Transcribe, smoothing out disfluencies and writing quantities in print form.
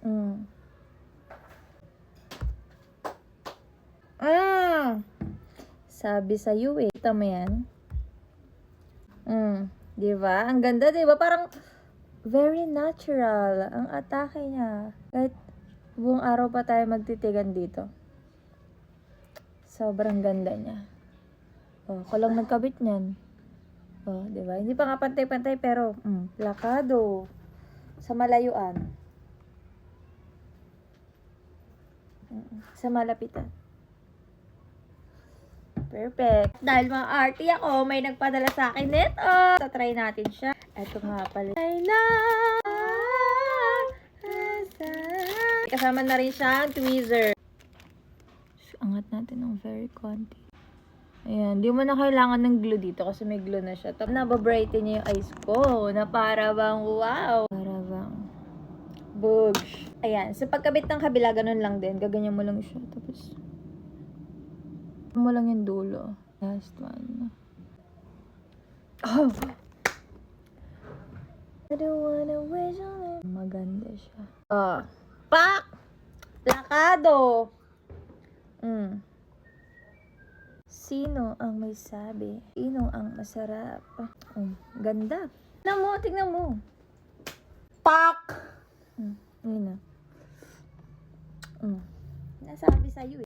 Mm. Ah! Sabi sa'yo eh. Kita mo yan? Diba? Ang ganda, diba? Parang very natural ang atake niya. Kahit buong araw pa tayo magtitigan dito. Sobrang ganda niya. Oh, ako lang nagkabit niyan. Oh, diba? Hindi pa nga pantay-pantay pero plakado. Sa malayuan. Sa malapitan. Perfect. Dahil mga arty ako, may nagpadala sa akin nito. Try natin siya. Ito nga pala. Ay na! Kasama na rin siya ang tweezer. Angat natin ng very konti. Ayan, di mo na kailangan ng glue dito kasi may glue na siya. Tapos nababrighten niya yung eyes ko na para bang wow. Para bang bugs. Ayan, sa pagkabit ng kabila, ganun lang din. Gaganyan mo lang siya. Tapos mo lang yung dulo. Last one. Oh! I don't wanna wish on it. Maganda siya. Oh. Pak! Plakado! Sino ang may sabi? Sino ang masarap? Ganda. Tignan mo. Pak! Ayun na. Nasabi sa'yo eh.